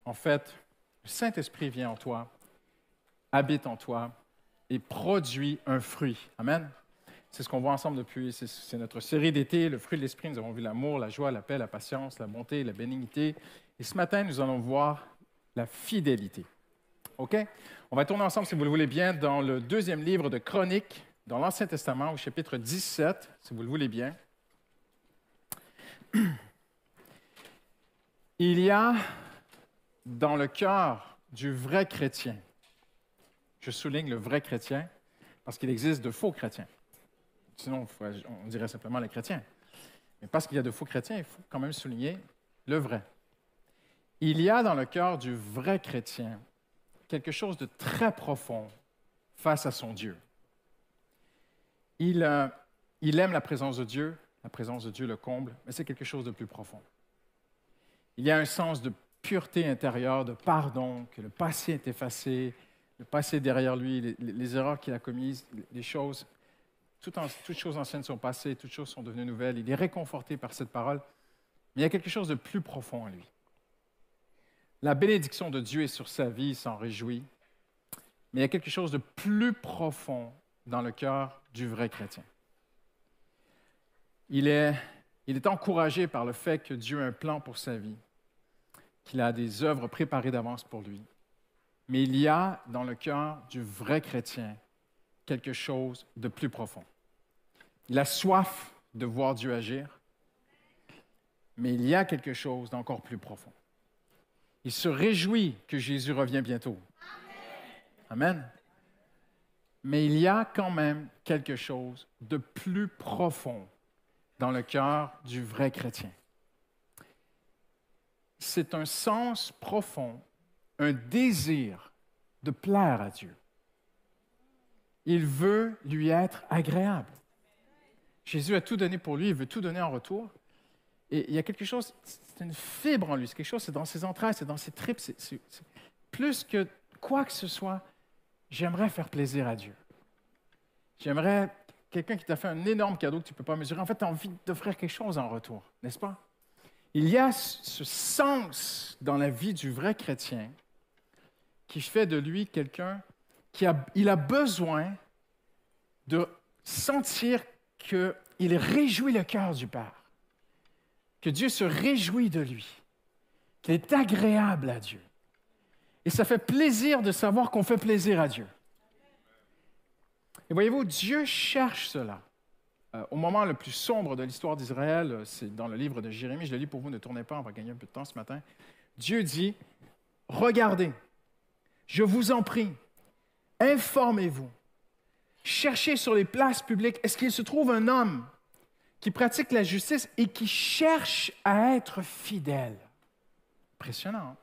En fait, le Saint-Esprit vient en toi, habite en toi et produit un fruit. Amen. C'est ce qu'on voit ensemble depuis, c'est notre série d'été, le fruit de l'Esprit. Nous avons vu l'amour, la joie, la paix, la patience, la bonté, la bénignité. Et ce matin, nous allons voir la fidélité. OK? On va tourner ensemble, si vous le voulez bien, dans le deuxième livre de Chroniques, dans l'Ancien Testament, au chapitre 17, si vous le voulez bien. Il y a dans le cœur du vrai chrétien, je souligne le vrai chrétien, parce qu'il existe de faux chrétiens. Sinon, on dirait simplement les chrétiens. Mais parce qu'il y a de faux chrétiens, il faut quand même souligner le vrai. Il y a dans le cœur du vrai chrétien quelque chose de très profond face à son Dieu. Il aime la présence de Dieu le comble, mais c'est quelque chose de plus profond. Il y a un sens de pureté intérieure, de pardon, que le passé est effacé, le passé est derrière lui, les erreurs qu'il a commises, les choses, toutes choses anciennes sont passées, toutes choses sont devenues nouvelles. Il est réconforté par cette parole, mais il y a quelque chose de plus profond en lui. La bénédiction de Dieu est sur sa vie, il s'en réjouit, mais il y a quelque chose de plus profond dans le cœur du vrai chrétien. Il est encouragé par le fait que Dieu a un plan pour sa vie, qu'il a des œuvres préparées d'avance pour lui. Mais il y a dans le cœur du vrai chrétien quelque chose de plus profond. Il a soif de voir Dieu agir, mais il y a quelque chose d'encore plus profond. Il se réjouit que Jésus revient bientôt. Amen. Mais il y a quand même quelque chose de plus profond dans le cœur du vrai chrétien. C'est un sens profond, un désir de plaire à Dieu. Il veut lui être agréable. Jésus a tout donné pour lui, il veut tout donner en retour. Et il y a quelque chose, c'est une fibre en lui, c'est quelque chose, c'est dans ses entrailles, c'est dans ses tripes, c'est plus que quoi que ce soit, j'aimerais faire plaisir à Dieu. J'aimerais quelqu'un qui t'a fait un énorme cadeau que tu ne peux pas mesurer. En fait, tu as envie d'offrir quelque chose en retour, n'est-ce pas? Il y a ce sens dans la vie du vrai chrétien qui fait de lui quelqu'un il a besoin de sentir qu'il réjouit le cœur du Père, que Dieu se réjouit de lui, qu'il est agréable à Dieu. Et ça fait plaisir de savoir qu'on fait plaisir à Dieu. Et voyez-vous, Dieu cherche cela. Au moment le plus sombre de l'histoire d'Israël, c'est dans le livre de Jérémie, je le lis pour vous, ne tournez pas, on va gagner un peu de temps ce matin. Dieu dit, « Regardez, je vous en prie, informez-vous, cherchez sur les places publiques, est-ce qu'il se trouve un homme qui pratique la justice et qui cherche à être fidèle? » Impressionnant, hein?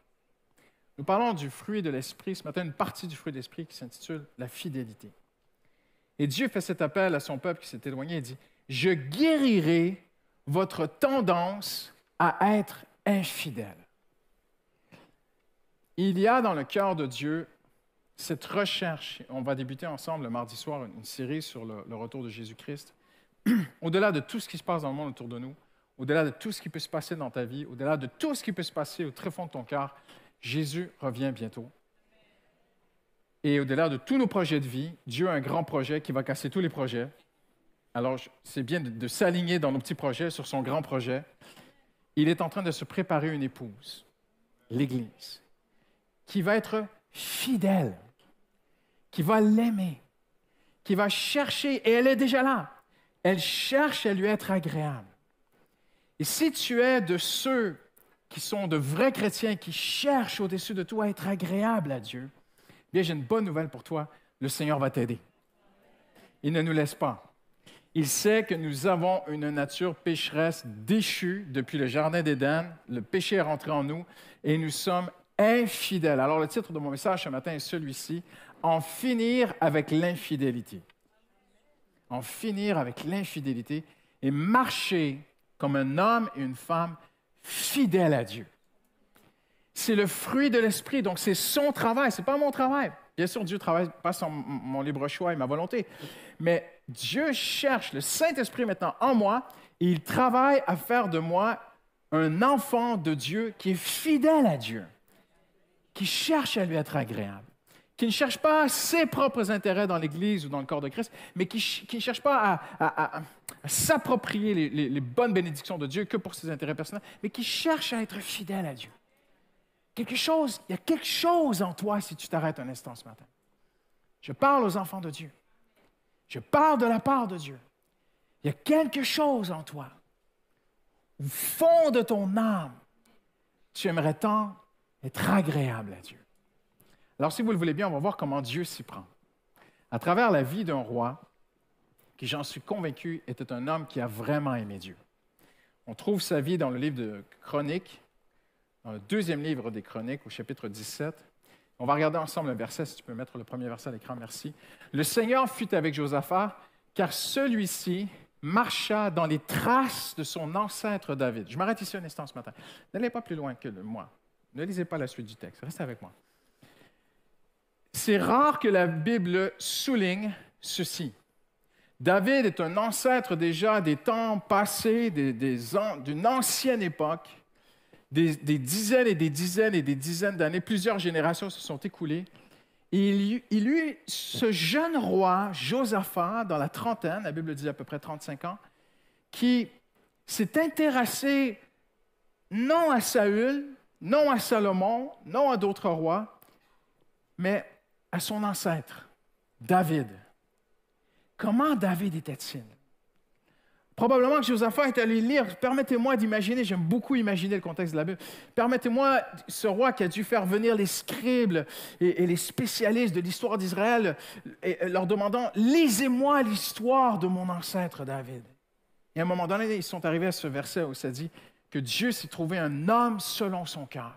Nous parlons du fruit de l'esprit ce matin, une partie du fruit de l'esprit qui s'intitule « La fidélité ». Et Dieu fait cet appel à son peuple qui s'est éloigné et dit, « Je guérirai votre tendance à être infidèle. » Il y a dans le cœur de Dieu cette recherche. On va débuter ensemble le mardi soir une série sur le retour de Jésus-Christ. Au-delà de tout ce qui se passe dans le monde autour de nous, au-delà de tout ce qui peut se passer dans ta vie, au-delà de tout ce qui peut se passer au très fond de ton cœur, Jésus revient bientôt. Et au-delà de tous nos projets de vie, Dieu a un grand projet qui va casser tous les projets. Alors, c'est bien de s'aligner dans nos petits projets sur son grand projet. Il est en train de se préparer une épouse, l'Église, qui va être fidèle, qui va l'aimer, qui va chercher, et elle est déjà là, elle cherche à lui être agréable. Et si tu es de ceux qui sont de vrais chrétiens, qui cherchent au-dessus de toi à être agréable à Dieu, bien, j'ai une bonne nouvelle pour toi, le Seigneur va t'aider. Il ne nous laisse pas. Il sait que nous avons une nature pécheresse déchue depuis le Jardin d'Éden. Le péché est rentré en nous et nous sommes infidèles. Alors, le titre de mon message ce matin est celui-ci, « En finir avec l'infidélité ». En finir avec l'infidélité et marcher comme un homme et une femme fidèles à Dieu. C'est le fruit de l'Esprit, donc c'est son travail, ce n'est pas mon travail. Bien sûr, Dieu travaille pas sur mon libre choix et ma volonté, mais Dieu cherche le Saint-Esprit maintenant en moi et il travaille à faire de moi un enfant de Dieu qui est fidèle à Dieu. qui cherche à lui être agréable, qui ne cherche pas ses propres intérêts dans l'Église ou dans le corps de Christ, mais qui ne cherche pas à s'approprier les bonnes bénédictions de Dieu que pour ses intérêts personnels, mais qui cherche à être fidèle à Dieu. Il y a quelque chose en toi si tu t'arrêtes un instant ce matin. Je parle aux enfants de Dieu. Je parle de la part de Dieu. Il y a quelque chose en toi. Au fond de ton âme, tu aimerais tant être agréable à Dieu. Alors, si vous le voulez bien, on va voir comment Dieu s'y prend. À travers la vie d'un roi, qui, j'en suis convaincu, était un homme qui a vraiment aimé Dieu. On trouve sa vie dans le livre de Chroniques, dans le 2e livre des Chroniques, au chapitre 17. On va regarder ensemble le verset, si tu peux mettre le premier verset à l'écran, merci. « Le Seigneur fut avec Josaphat, car celui-ci marcha dans les traces de son ancêtre David. » Je m'arrête ici un instant ce matin. N'allez pas plus loin que moi. Ne lisez pas la suite du texte. Restez avec moi. C'est rare que la Bible souligne ceci. David est un ancêtre déjà des temps passés, d'une ancienne époque. Des dizaines et des dizaines et des dizaines d'années, plusieurs générations se sont écoulées. Et il eut ce jeune roi, Josaphat, dans la trentaine, la Bible dit à peu près 35 ans, qui s'est intéressé non à Saül, non à Salomon, non à d'autres rois, mais à son ancêtre, David. Comment David était-il? Probablement que Josaphat est allé lire. Permettez-moi d'imaginer, j'aime beaucoup imaginer le contexte de la Bible. Permettez-moi, ce roi qui a dû faire venir les scribes et les spécialistes de l'histoire d'Israël, leur demandant « Lisez-moi l'histoire de mon ancêtre David ». Et à un moment donné, ils sont arrivés à ce verset où ça dit que Dieu s'est trouvé un homme selon son cœur.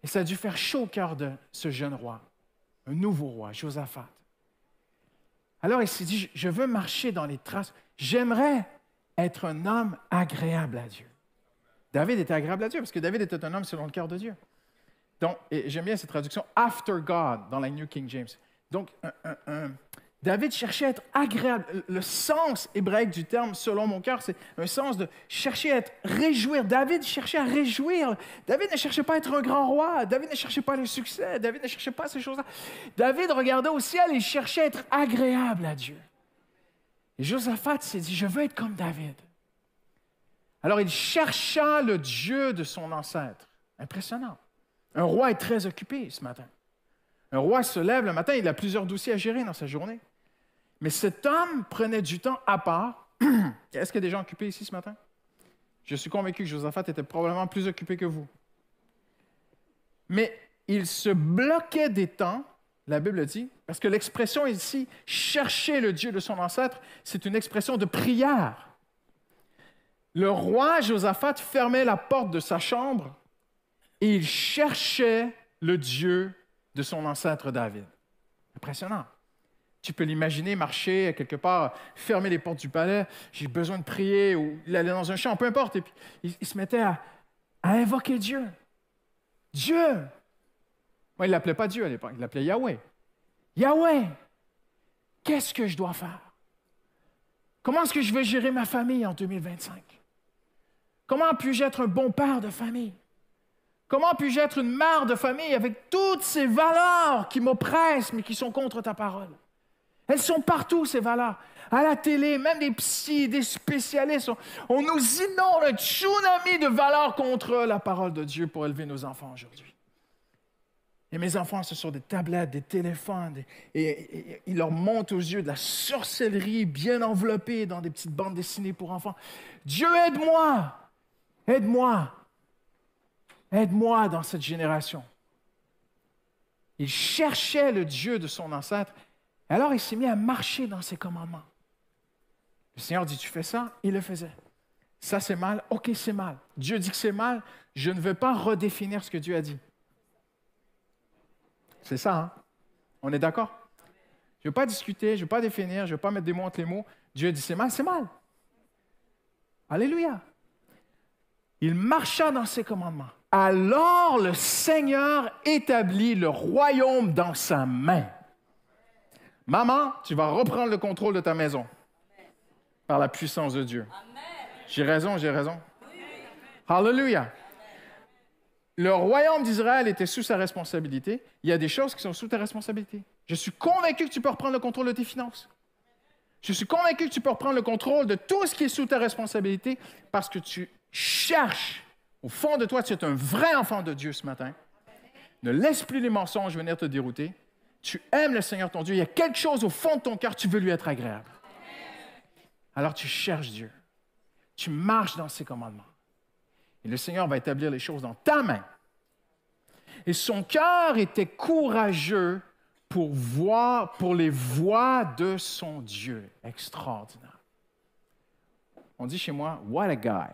Et ça a dû faire chaud au cœur de ce jeune roi, un nouveau roi, Josaphat. Alors il s'est dit, je veux marcher dans les traces. J'aimerais être un homme agréable à Dieu. David était agréable à Dieu parce que David était un homme selon le cœur de Dieu. Donc, et j'aime bien cette traduction, « after God » dans la New King James. Donc, David cherchait à être agréable. Le sens hébraïque du terme « selon mon cœur », c'est un sens de chercher à être réjouir. David cherchait à réjouir. David ne cherchait pas à être un grand roi. David ne cherchait pas le succès. David ne cherchait pas ces choses-là. David regardait au ciel et il cherchait à être agréable à Dieu. Et Josaphat s'est dit, je veux être comme David. Alors il chercha le Dieu de son ancêtre. Impressionnant. Un roi est très occupé ce matin. Un roi se lève le matin, il a plusieurs dossiers à gérer dans sa journée. Mais cet homme prenait du temps à part. Est-ce qu'il y a des gens occupés ici ce matin? Je suis convaincu que Josaphat était probablement plus occupé que vous. Mais il se bloquait des temps, la Bible dit, parce que l'expression ici, « chercher le Dieu de son ancêtre », c'est une expression de prière. Le roi Josaphat fermait la porte de sa chambre et il cherchait le Dieu de son ancêtre David. Impressionnant. Tu peux l'imaginer marcher quelque part, fermer les portes du palais, j'ai besoin de prier, ou il allait dans un champ, peu importe, et puis il se mettait à invoquer Dieu. Dieu! Moi, il ne l'appelait pas Dieu à l'époque, il l'appelait Yahweh. Yahweh! Qu'est-ce que je dois faire? Comment est-ce que je vais gérer ma famille en 2025? Comment puis-je être un bon père de famille? Comment puis-je être une mère de famille avec toutes ces valeurs qui m'oppressent, mais qui sont contre ta parole? Elles sont partout, ces valeurs. À la télé, même des psys, des spécialistes, on nous inonde un tsunami de valeurs contre la parole de Dieu pour élever nos enfants aujourd'hui. Et mes enfants, ce sont des tablettes, des téléphones, et ils leur montent aux yeux de la sorcellerie bien enveloppée dans des petites bandes dessinées pour enfants. Dieu, aide-moi! Aide-moi! Aide-moi dans cette génération. Il cherchait le Dieu de son ancêtre. Alors, il s'est mis à marcher dans ses commandements. Le Seigneur dit, tu fais ça? Il le faisait. Ça, c'est mal? OK, c'est mal. Dieu dit que c'est mal. Je ne veux pas redéfinir ce que Dieu a dit. C'est ça, hein? On est d'accord? Je ne veux pas discuter, je ne veux pas définir, je ne veux pas mettre des mots entre les mots. Dieu dit, c'est mal, c'est mal. Alléluia. Il marcha dans ses commandements. Alors le Seigneur établit le royaume dans sa main. Maman, tu vas reprendre le contrôle de ta maison par la puissance de Dieu. J'ai raison, j'ai raison. Alléluia. le royaume d'Israël était sous sa responsabilité. Il y a des choses qui sont sous ta responsabilité. Je suis convaincu que tu peux reprendre le contrôle de tes finances. Je suis convaincu que tu peux reprendre le contrôle de tout ce qui est sous ta responsabilité parce que tu cherches, au fond de toi, tu es un vrai enfant de Dieu ce matin. Ne laisse plus les mensonges venir te dérouter. Tu aimes le Seigneur ton Dieu. Il y a quelque chose au fond de ton cœur, tu veux lui être agréable. Alors tu cherches Dieu. Tu marches dans ses commandements. Et le Seigneur va établir les choses dans ta main. Et son cœur était courageux pour les voies de son Dieu. Extraordinaire. On dit chez moi, what a guy.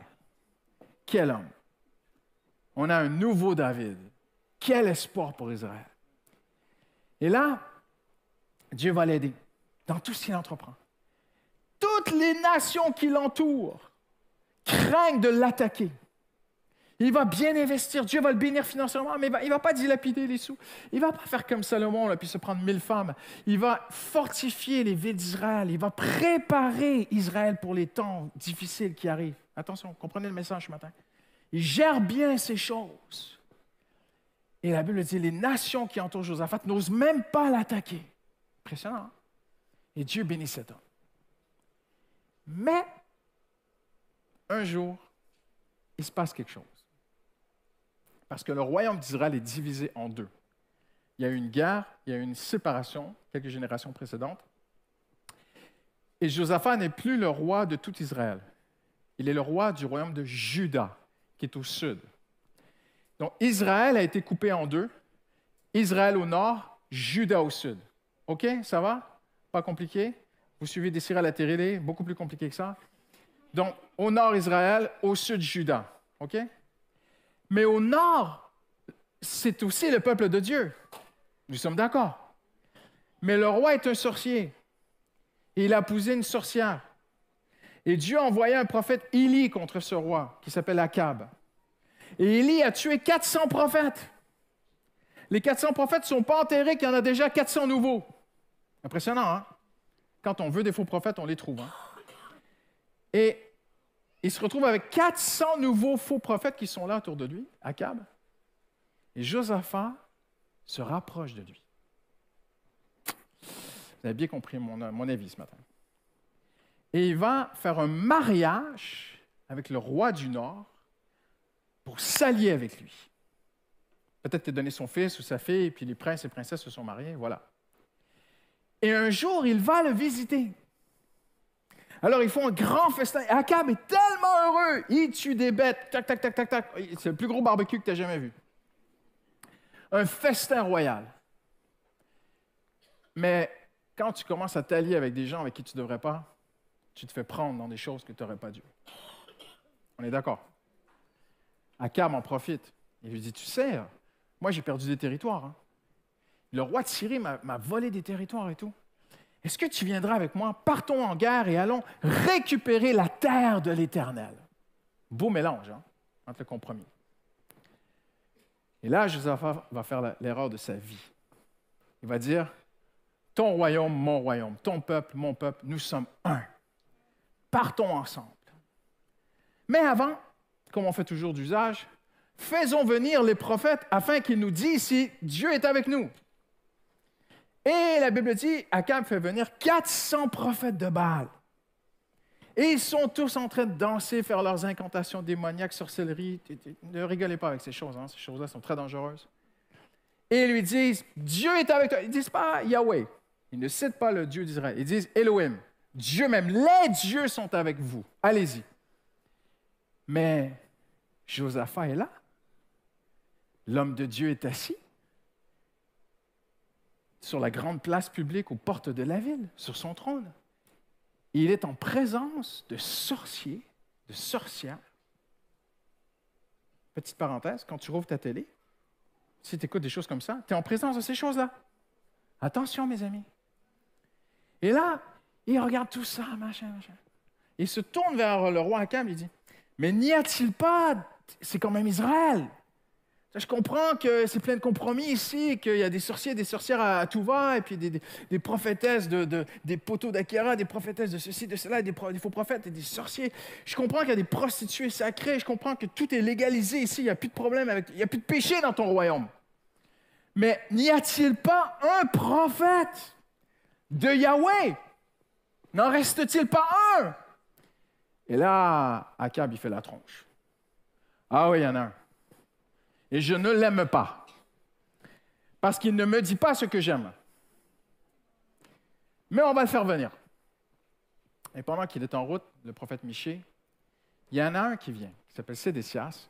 Quel homme. On a un nouveau David. Quel espoir pour Israël. Et là, Dieu va l'aider dans tout ce qu'il entreprend. Toutes les nations qui l'entourent craignent de l'attaquer. Il va bien investir. Dieu va le bénir financièrement, mais il ne va pas dilapider les sous. Il ne va pas faire comme Salomon, là, puis se prendre 1000 femmes. Il va fortifier les villes d'Israël. Il va préparer Israël pour les temps difficiles qui arrivent. Attention, comprenez le message ce matin. Il gère bien ces choses. Et la Bible dit, les nations qui entourent Josaphat n'osent même pas l'attaquer. Impressionnant, hein? Et Dieu bénit cet homme. Mais, un jour, il se passe quelque chose. Parce que le royaume d'Israël est divisé en deux. Il y a eu une guerre, il y a eu une séparation, quelques générations précédentes. Et Josaphat n'est plus le roi de tout Israël. Il est le roi du royaume de Juda, qui est au sud. Donc, Israël a été coupé en deux. Israël au nord, Juda au sud. OK? Ça va? Pas compliqué? Vous suivez des séries à la télé, beaucoup plus compliqué que ça. Donc, au nord, Israël, au sud, Juda. OK? Mais au nord, c'est aussi le peuple de Dieu. Nous sommes d'accord. Mais le roi est un sorcier. Et il a épousé une sorcière. Et Dieu a envoyé un prophète Élie contre ce roi, qui s'appelle Akab. Et Élie a tué 400 prophètes. Les 400 prophètes ne sont pas enterrés, qu'il y en a déjà 400 nouveaux. Impressionnant, hein? Quand on veut des faux prophètes, on les trouve. Hein? Et il se retrouve avec 400 nouveaux faux prophètes qui sont là autour de lui, Akab. Et Josaphat se rapproche de lui. Vous avez bien compris mon avis ce matin. Et il va faire un mariage avec le roi du Nord pour s'allier avec lui. Peut-être qu'il a donné son fils ou sa fille, puis les princes et princesses se sont mariés, voilà. Et un jour, il va le visiter. Alors, ils font un grand festin. Akab est tellement heureux. Il tue des bêtes. Tac, tac, tac, tac, tac. C'est le plus gros barbecue que tu as jamais vu. Un festin royal. Mais quand tu commences à t'allier avec des gens avec qui tu ne devrais pas, tu te fais prendre dans des choses que tu n'aurais pas dû. On est d'accord? Akab en profite. Il lui dit, tu sais, moi j'ai perdu des territoires. Hein. Le roi de Syrie m'a volé des territoires et tout. Est-ce que tu viendras avec moi? Partons en guerre et allons récupérer la terre de l'Éternel. Beau mélange, hein, entre le compromis. Et là, Josaphat va faire l'erreur de sa vie. Il va dire, ton royaume, mon royaume, ton peuple, mon peuple, nous sommes un. Partons ensemble. Mais avant, comme on fait toujours d'usage, faisons venir les prophètes afin qu'ils nous disent si Dieu est avec nous. Et la Bible dit, Akab fait venir 400 prophètes de Baal. Et ils sont tous en train de danser, faire leurs incantations démoniaques, sorcellerie. Ne rigolez pas avec ces choses, hein. Ces choses-là sont très dangereuses. Et ils lui disent, Dieu est avec toi. Ils ne disent pas Yahweh. Ils ne citent pas le Dieu d'Israël. Ils disent Elohim. Dieu même. Les dieux sont avec vous. Allez-y. Mais Josaphat est là. L'homme de Dieu est assis sur la grande place publique aux portes de la ville, sur son trône. Il est en présence de sorciers, de sorcières. Petite parenthèse, quand tu rouvres ta télé, si tu écoutes des choses comme ça, tu es en présence de ces choses-là. Attention, mes amis. Et là, il regarde tout ça, machin. Il se tourne vers le roi Akab et il dit, mais n'y a-t-il pas, c'est quand même Israël, Je comprends que c'est plein de compromis ici, qu'il y a des sorciers, des sorcières à tout va, et puis des prophétesses, des poteaux d'Akira, des prophétesses de ceci, de cela, des faux prophètes et des sorciers. Je comprends qu'il y a des prostituées sacrées. Je comprends que tout est légalisé ici. Il n'y a plus de problème il n'y a plus de péché dans ton royaume. Mais n'y a-t-il pas un prophète de Yahweh? N'en reste-t-il pas un? Et là, Akab, il fait la tronche. Ah oui, il y en a un. Et je ne l'aime pas, parce qu'il ne me dit pas ce que j'aime. Mais on va le faire venir. Et pendant qu'il est en route, le prophète Michée, il y en a un qui vient, qui s'appelle Sédécias.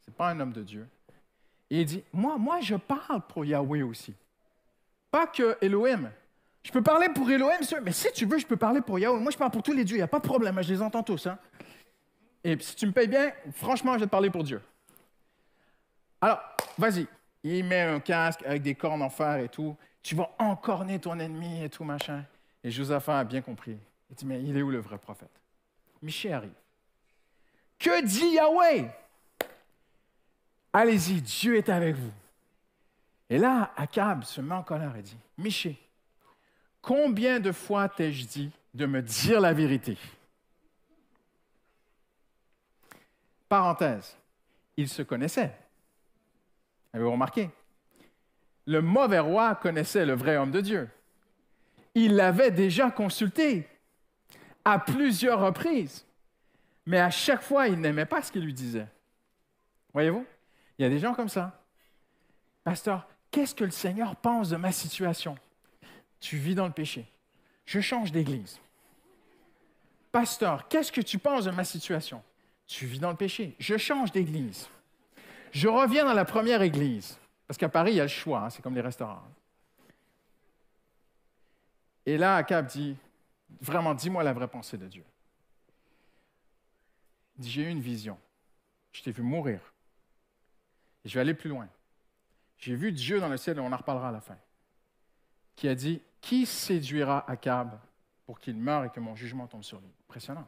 Ce n'est pas un homme de Dieu. Et il dit, moi, je parle pour Yahweh aussi. Pas que Elohim. Je peux parler pour Elohim, mais si tu veux, je peux parler pour Yahweh. Moi, je parle pour tous les dieux, il n'y a pas de problème, je les entends tous. Hein? Et si tu me payes bien, franchement, je vais te parler pour Dieu. Alors, vas-y. Il met un casque avec des cornes en fer et tout. Tu vas encorner ton ennemi et tout, machin. Et Josaphat a bien compris. Il dit, mais il est où le vrai prophète? Michée arrive. Que dit Yahweh? Allez-y, Dieu est avec vous. Et là, Akab se met en colère et dit, Michée, combien de fois t'ai-je dit de me dire la vérité? Parenthèse, ils se connaissaient. Avez-vous remarqué? Le mauvais roi connaissait le vrai homme de Dieu. Il l'avait déjà consulté à plusieurs reprises, mais à chaque fois, il n'aimait pas ce qu'il lui disait. Voyez-vous? Il y a des gens comme ça. Pasteur, qu'est-ce que le Seigneur pense de ma situation? Tu vis dans le péché. Je change d'église. Pasteur, qu'est-ce que tu penses de ma situation? Tu vis dans le péché. Je change d'église. Je reviens dans la première église. Parce qu'à Paris, il y a le choix. Hein, c'est comme les restaurants. Et là, Akab dit, vraiment, dis-moi la vraie pensée de Dieu. Il dit, j'ai eu une vision. Je t'ai vu mourir. Et je vais aller plus loin. J'ai vu Dieu dans le ciel, et on en reparlera à la fin, qui a dit, qui séduira Akab pour qu'il meure et que mon jugement tombe sur lui? Impressionnant.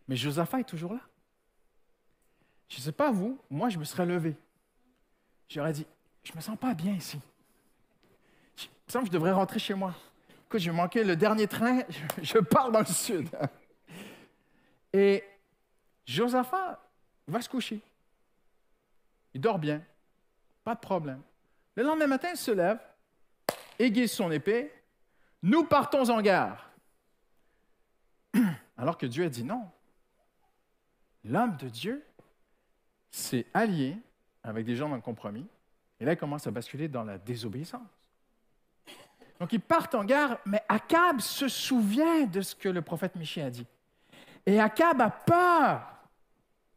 Mais Josaphat est toujours là. Je ne sais pas vous, moi je me serais levé. J'aurais dit, je ne me sens pas bien ici. Il me semble que je devrais rentrer chez moi. Écoute, je vais manquer le dernier train, je pars dans le sud. Et Josaphat va se coucher. Il dort bien, pas de problème. Le lendemain matin, il se lève, aiguise son épée, nous partons en guerre. Alors que Dieu a dit non. L'homme de Dieu s'est allié avec des gens dans le compromis, et là, il commence à basculer dans la désobéissance. Donc, ils partent en guerre, mais Akab se souvient de ce que le prophète Michée a dit. Et Akab a peur.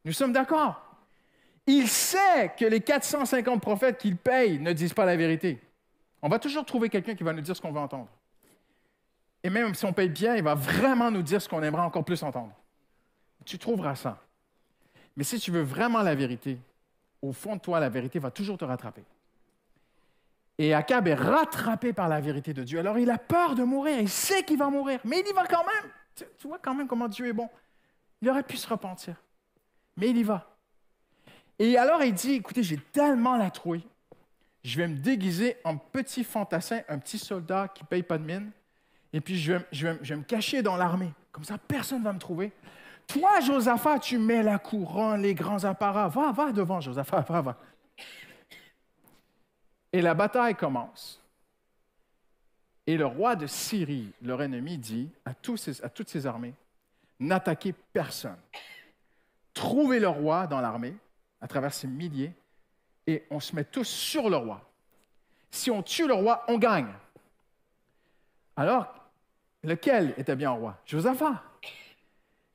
Nous sommes d'accord. Il sait que les 450 prophètes qu'il paye ne disent pas la vérité. On va toujours trouver quelqu'un qui va nous dire ce qu'on veut entendre. Et même si on paye bien, il va vraiment nous dire ce qu'on aimerait encore plus entendre. Tu trouveras ça. Mais si tu veux vraiment la vérité, au fond de toi, la vérité va toujours te rattraper. Et Akab est rattrapé par la vérité de Dieu. Alors il a peur de mourir, il sait qu'il va mourir, mais il y va quand même. Tu vois quand même comment Dieu est bon. Il aurait pu se repentir, mais il y va. Et alors il dit, écoutez, j'ai tellement la trouille, je vais me déguiser en petit fantassin, un petit soldat qui ne paye pas de mine, et puis je vais me cacher dans l'armée. Comme ça, personne ne va me trouver. Toi, Josaphat, tu mets la couronne, les grands apparats. Va devant, Josaphat, va. Et la bataille commence. Et le roi de Syrie, leur ennemi, dit à toutes ses armées, n'attaquez personne. Trouvez le roi dans l'armée, à travers ses milliers, et on se met tous sur le roi. Si on tue le roi, on gagne. Alors, lequel était bien roi? Josaphat.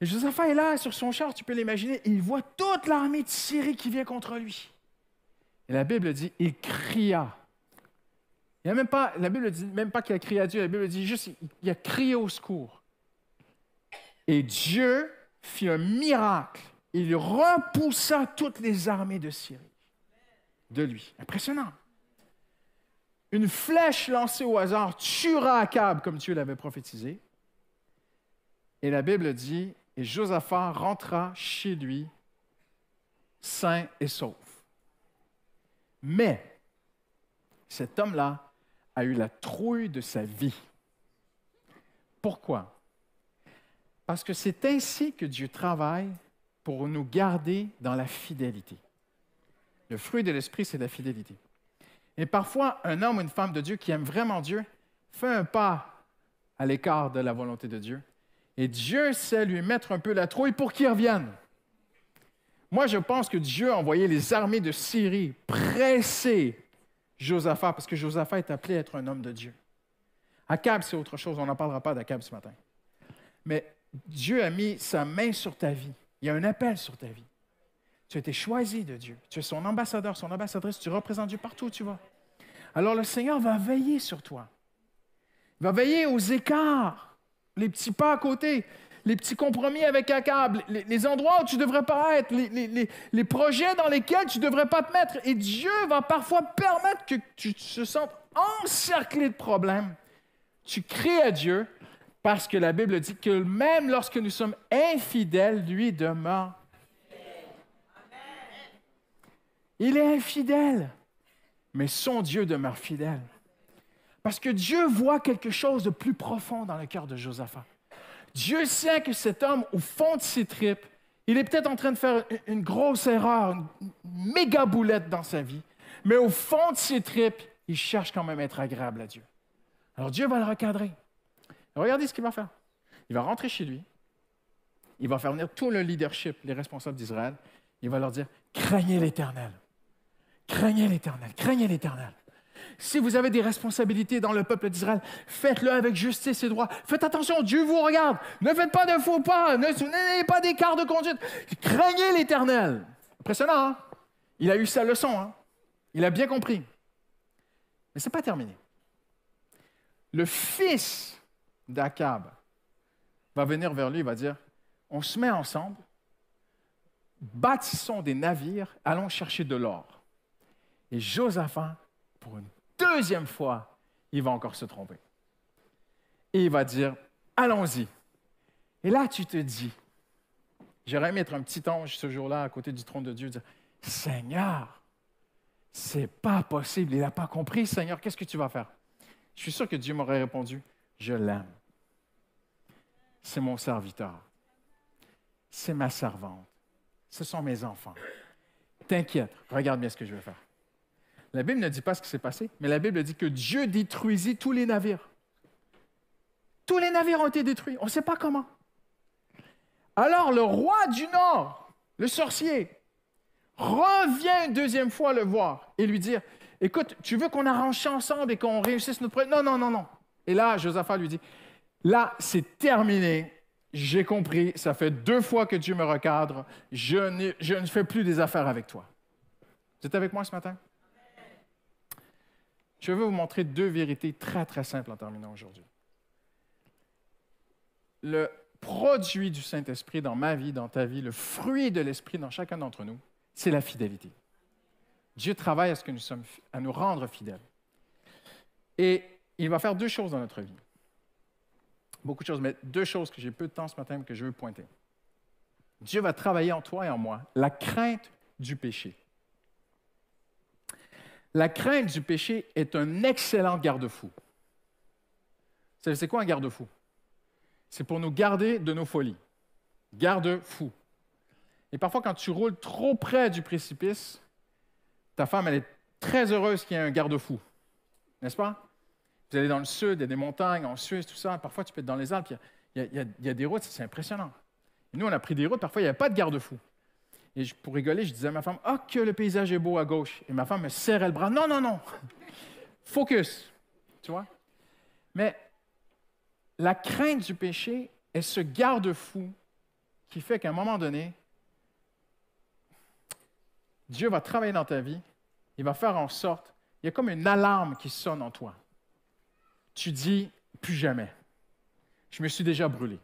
Et Josaphat est là, sur son char, tu peux l'imaginer, et il voit toute l'armée de Syrie qui vient contre lui. Et la Bible dit, il cria. La Bible ne dit même pas qu'il a crié à Dieu, la Bible dit juste, il a crié au secours. Et Dieu fit un miracle. Il repoussa toutes les armées de Syrie de lui. Impressionnant. Une flèche lancée au hasard tuera Akab, comme Dieu l'avait prophétisé. Et la Bible dit, et Josaphat rentra chez lui sain et sauf. Mais cet homme-là a eu la trouille de sa vie. Pourquoi? Parce que c'est ainsi que Dieu travaille pour nous garder dans la fidélité. Le fruit de l'esprit, c'est la fidélité. Et parfois, un homme ou une femme de Dieu qui aime vraiment Dieu fait un pas à l'écart de la volonté de Dieu. Et Dieu sait lui mettre un peu la trouille pour qu'il revienne. Moi, je pense que Dieu a envoyé les armées de Syrie presser Josaphat, parce que Josaphat est appelé à être un homme de Dieu. Akab, c'est autre chose. On n'en parlera pas d'Akab ce matin. Mais Dieu a mis sa main sur ta vie. Il y a un appel sur ta vie. Tu as été choisi de Dieu. Tu es son ambassadeur, son ambassadrice. Tu représentes Dieu partout où tu vas. Alors le Seigneur va veiller sur toi. Il va veiller aux écarts, les petits pas à côté, les petits compromis avec Akab, les endroits où tu ne devrais pas être, les projets dans lesquels tu ne devrais pas te mettre. Et Dieu va parfois permettre que tu te sentes encerclé de problèmes. Tu cries à Dieu parce que la Bible dit que même lorsque nous sommes infidèles, lui demeure. Il est infidèle, mais son Dieu demeure fidèle. Parce que Dieu voit quelque chose de plus profond dans le cœur de Josaphat. Dieu sait que cet homme, au fond de ses tripes, il est peut-être en train de faire une grosse erreur, une méga boulette dans sa vie, mais au fond de ses tripes, il cherche quand même à être agréable à Dieu. Alors Dieu va le recadrer. Regardez ce qu'il va faire. Il va rentrer chez lui, il va faire venir tout le leadership, les responsables d'Israël, il va leur dire « Craignez l'Éternel, craignez l'Éternel, craignez l'Éternel. » Si vous avez des responsabilités dans le peuple d'Israël, faites-le avec justice et droit. Faites attention, Dieu vous regarde. Ne faites pas de faux pas, n'ayez pas d'écart de conduite. Craignez l'Éternel. Impressionnant, hein? Il a eu sa leçon, hein? Il a bien compris. Mais ce n'est pas terminé. Le fils d'Akab va venir vers lui et va dire, on se met ensemble, bâtissons des navires, allons chercher de l'or. Et Josaphat, pour une deuxième fois, il va encore se tromper. Et il va dire, allons-y. Et là, tu te dis, j'aurais aimé être un petit ange ce jour-là à côté du trône de Dieu, dire, Seigneur, c'est pas possible, il n'a pas compris, Seigneur, qu'est-ce que tu vas faire? Je suis sûr que Dieu m'aurait répondu, je l'aime. C'est mon serviteur. C'est ma servante. Ce sont mes enfants. T'inquiète, regarde bien ce que je vais faire. La Bible ne dit pas ce qui s'est passé, mais la Bible dit que Dieu détruisit tous les navires. Tous les navires ont été détruits. On ne sait pas comment. Alors le roi du Nord, le sorcier, revient une deuxième fois le voir et lui dire, « Écoute, tu veux qu'on arrange ça ensemble et qu'on réussisse notre projet? » Non. Et là, Josaphat lui dit, « Là, c'est terminé. J'ai compris. Ça fait 2 fois que Dieu me recadre. Je ne fais plus des affaires avec toi. » Vous êtes avec moi ce matin? Je veux vous montrer 2 vérités très, très simples en terminant aujourd'hui. Le produit du Saint-Esprit dans ma vie, dans ta vie, le fruit de l'Esprit dans chacun d'entre nous, c'est la fidélité. Dieu travaille à nous rendre fidèles. Et il va faire 2 choses dans notre vie. Beaucoup de choses, mais 2 choses que j'ai peu de temps ce matin que je veux pointer. Dieu va travailler en toi et en moi la crainte du péché. La crainte du péché est un excellent garde-fou. Vous savez, c'est quoi un garde-fou? C'est pour nous garder de nos folies. Garde-fou. Et parfois, quand tu roules trop près du précipice, ta femme, elle est très heureuse qu'il y ait un garde-fou. N'est-ce pas? Vous allez dans le sud, il y a des montagnes, en Suisse, tout ça. Parfois, tu peux être dans les Alpes, il y a des routes, c'est impressionnant. Et nous, on a pris des routes, parfois, il n'y avait pas de garde-fou. Et pour rigoler, je disais à ma femme, « Ah, que le paysage est beau à gauche. » Et ma femme me serrait le bras. « Non. Focus. » Tu vois? Mais la crainte du péché est ce garde-fou qui fait qu'à un moment donné, Dieu va travailler dans ta vie, il va faire en sorte, il y a comme une alarme qui sonne en toi. Tu dis, plus jamais. Je me suis déjà brûlé.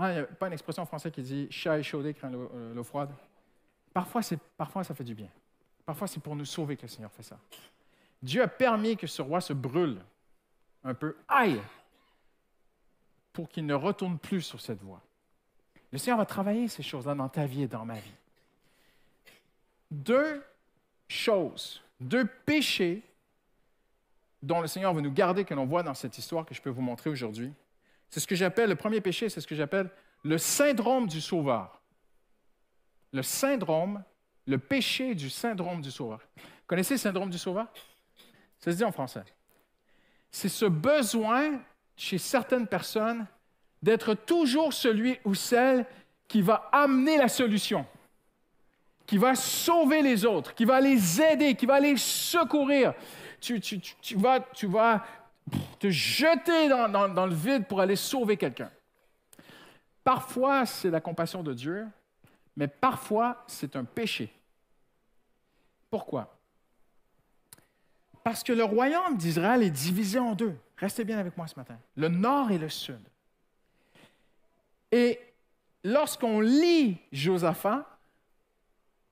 Il n'y a pas une expression en français qui dit « chat échaudé craint l'eau froide ». Parfois, ça fait du bien. Parfois, c'est pour nous sauver que le Seigneur fait ça. Dieu a permis que ce roi se brûle un peu, pour qu'il ne retourne plus sur cette voie. Le Seigneur va travailler ces choses-là dans ta vie et dans ma vie. 2, choses, 2 péchés dont le Seigneur veut nous garder, que l'on voit dans cette histoire que je peux vous montrer aujourd'hui. C'est ce que j'appelle, le premier péché, c'est ce que j'appelle le syndrome du sauveur. Le syndrome, le péché du syndrome du sauveur. Connaissez le syndrome du sauveur? Ça se dit en français. C'est ce besoin chez certaines personnes d'être toujours celui ou celle qui va amener la solution, qui va sauver les autres, qui va les aider, qui va les secourir. Tu vas te jeter dans le vide pour aller sauver quelqu'un. Parfois, c'est la compassion de Dieu, mais parfois, c'est un péché. Pourquoi? Parce que le royaume d'Israël est divisé en 2. Restez bien avec moi ce matin. Le nord et le sud. Et lorsqu'on lit Josaphat,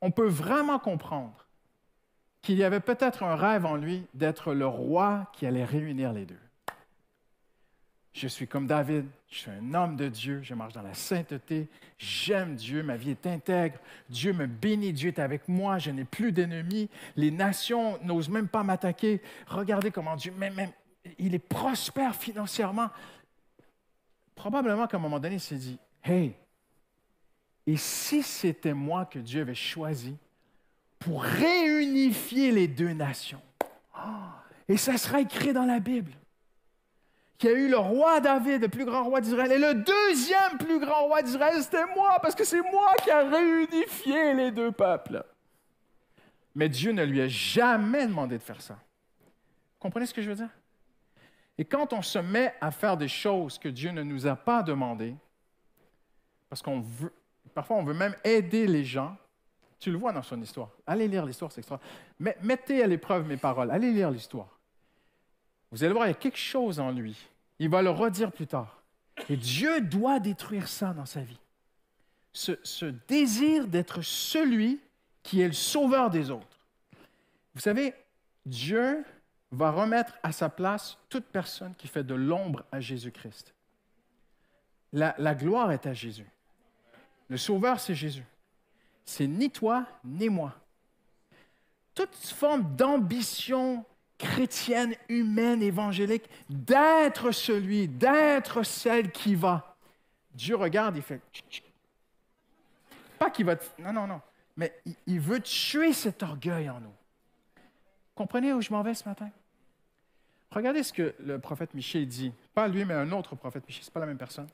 on peut vraiment comprendre qu'il y avait peut-être un rêve en lui d'être le roi qui allait réunir les 2. Je suis comme David, je suis un homme de Dieu, je marche dans la sainteté, j'aime Dieu, ma vie est intègre, Dieu me bénit, Dieu est avec moi, je n'ai plus d'ennemis, les nations n'osent même pas m'attaquer. Regardez comment Dieu, même, il est prospère financièrement. Probablement qu'à un moment donné, il s'est dit, « Hey, et si c'était moi que Dieu avait choisi pour réunifier les 2 nations? Et ça sera écrit dans la Bible. Qu'il y a eu le roi David, le plus grand roi d'Israël, et le 2e plus grand roi d'Israël, c'était moi, parce que c'est moi qui ai réunifié les 2 peuples. » Mais Dieu ne lui a jamais demandé de faire ça. Vous comprenez ce que je veux dire? Et quand on se met à faire des choses que Dieu ne nous a pas demandées, parce qu'on veut, parfois on veut même aider les gens, tu le vois dans son histoire. Allez lire l'histoire, c'est extra. Mettez à l'épreuve mes paroles, allez lire l'histoire. Vous allez voir, il y a quelque chose en lui. Il va le redire plus tard. Et Dieu doit détruire ça dans sa vie. Ce désir d'être celui qui est le sauveur des autres. Vous savez, Dieu va remettre à sa place toute personne qui fait de l'ombre à Jésus-Christ. La gloire est à Jésus. Le sauveur, c'est Jésus. C'est ni toi, ni moi. Toute forme d'ambition chrétienne, humaine, évangélique, d'être celui, d'être celle qui va. Dieu regarde, il fait... Pas qu'il va... Non. Mais il veut tuer cet orgueil en nous. Comprenez où je m'en vais ce matin? Regardez ce que le prophète Michée dit. Pas lui, mais un autre prophète Michée. Ce n'est pas la même personne.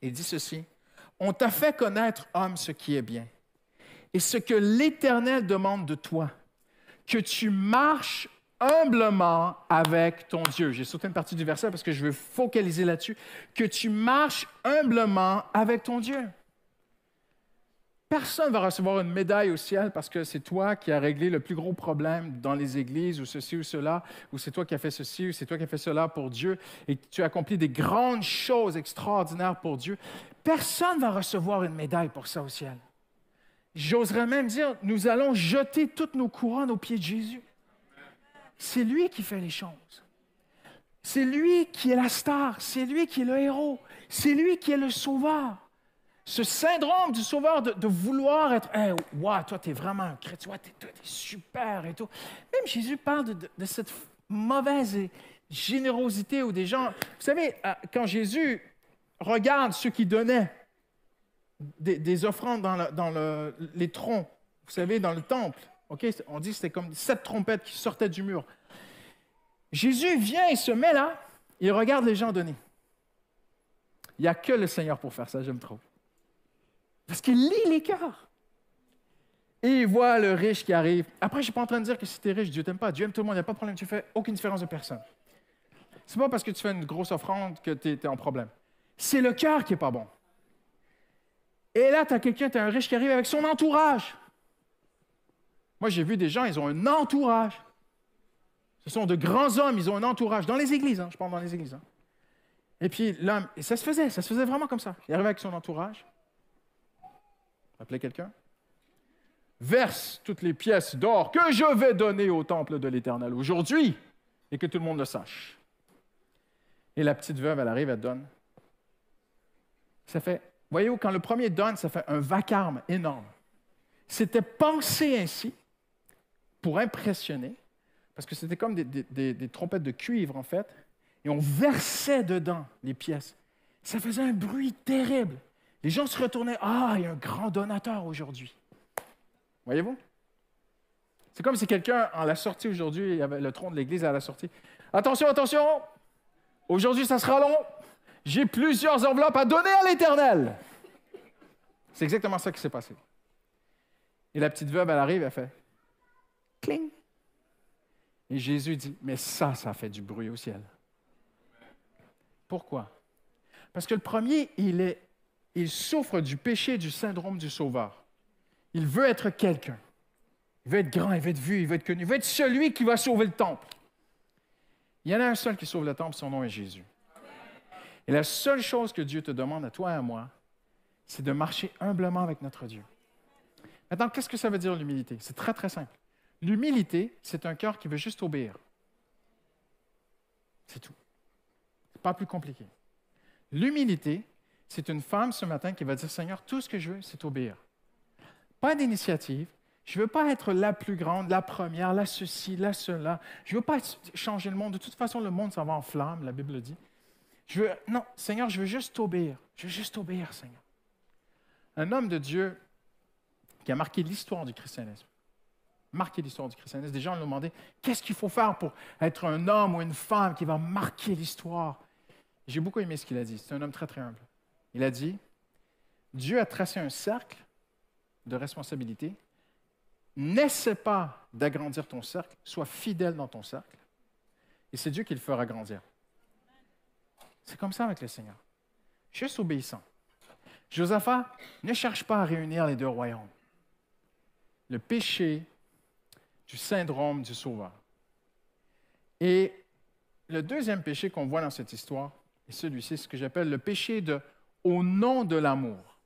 Il dit ceci. « On t'a fait connaître, homme, ce qui est bien, et ce que l'Éternel demande de toi, que tu marches humblement avec ton Dieu. » J'ai sauté une partie du verset parce que je veux focaliser là-dessus. Que tu marches humblement avec ton Dieu. Personne ne va recevoir une médaille au ciel parce que c'est toi qui as réglé le plus gros problème dans les églises, ou ceci ou cela, ou c'est toi qui as fait ceci, ou c'est toi qui as fait cela pour Dieu, et tu as accompli des grandes choses extraordinaires pour Dieu. Personne ne va recevoir une médaille pour ça au ciel. J'oserais même dire, nous allons jeter toutes nos couronnes aux pieds de Jésus. C'est lui qui fait les choses. C'est lui qui est la star, c'est lui qui est le héros, c'est lui qui est le sauveur. Ce syndrome du sauveur de vouloir être « Hey, wow, toi, tu es vraiment un chrétien, toi, tu es super et tout. » Même Jésus parle de cette mauvaise générosité où des gens... Vous savez, quand Jésus regarde ceux qui donnaient des offrandes dans les troncs, vous savez, dans le temple, okay? On dit que c'était comme 7 trompettes qui sortaient du mur. Jésus vient et se met là, il regarde les gens donner. Il n'y a que le Seigneur pour faire ça, j'aime trop. Parce qu'il lit les cœurs. Et il voit le riche qui arrive. Après, je ne suis pas en train de dire que si tu es riche, Dieu ne t'aime pas. Dieu aime tout le monde, il n'y a pas de problème. Tu ne fais aucune différence de personne. Ce n'est pas parce que tu fais une grosse offrande que tu es en problème. C'est le cœur qui n'est pas bon. Et là, tu as un riche qui arrive avec son entourage. Moi, j'ai vu des gens, ils ont un entourage. Ce sont de grands hommes, ils ont un entourage. Dans les églises, je parle dans les églises. Et puis l'homme, et ça se faisait vraiment comme ça. Il arrivait avec son entourage. Appelez quelqu'un. Verse toutes les pièces d'or que je vais donner au temple de l'Éternel aujourd'hui, et que tout le monde le sache. Et la petite veuve, elle arrive, elle donne. Ça fait, voyez-vous, quand le premier donne, ça fait un vacarme énorme. C'était pensé ainsi pour impressionner, parce que c'était comme des trompettes de cuivre, en fait, et on versait dedans les pièces. Ça faisait un bruit terrible. Les gens se retournaient. « Ah, il y a un grand donateur aujourd'hui. » Voyez-vous? C'est comme si quelqu'un, en la sortie aujourd'hui, il y avait le tronc de l'Église à la sortie. « Attention, attention! Aujourd'hui, ça sera long. J'ai plusieurs enveloppes à donner à l'Éternel. » C'est exactement ça qui s'est passé. Et la petite veuve, elle arrive, elle fait « Cling! » Et Jésus dit « Mais ça fait du bruit au ciel. » Pourquoi? Parce que le premier, il souffre du péché, du syndrome du sauveur. Il veut être quelqu'un. Il veut être grand, il veut être vu, il veut être connu. Il veut être celui qui va sauver le temple. Il y en a un seul qui sauve le temple, son nom est Jésus. Et la seule chose que Dieu te demande à toi et à moi, c'est de marcher humblement avec notre Dieu. Maintenant, qu'est-ce que ça veut dire l'humilité? C'est très, très simple. L'humilité, c'est un cœur qui veut juste obéir. C'est tout. Ce n'est pas plus compliqué. L'humilité, c'est une femme ce matin qui va dire, Seigneur, tout ce que je veux, c'est obéir. Pas d'initiative. Je ne veux pas être la plus grande, la première, la ceci, la cela. Je ne veux pas changer le monde. De toute façon, le monde, ça va en flammes, la Bible dit. Non, Seigneur, je veux juste obéir. Je veux juste obéir, Seigneur. Un homme de Dieu qui a marqué l'histoire du christianisme. Des gens lui ont demandé, qu'est-ce qu'il faut faire pour être un homme ou une femme qui va marquer l'histoire? J'ai beaucoup aimé ce qu'il a dit. C'est un homme très, très humble. Il a dit, Dieu a tracé un cercle de responsabilité. N'essaie pas d'agrandir ton cercle, sois fidèle dans ton cercle, et c'est Dieu qui le fera grandir. C'est comme ça avec le Seigneur. Juste obéissant. Josaphat ne cherche pas à réunir les deux royaumes. Le péché du syndrome du sauveur. Et le deuxième péché qu'on voit dans cette histoire est celui-ci, ce que j'appelle le péché au nom de l'amour.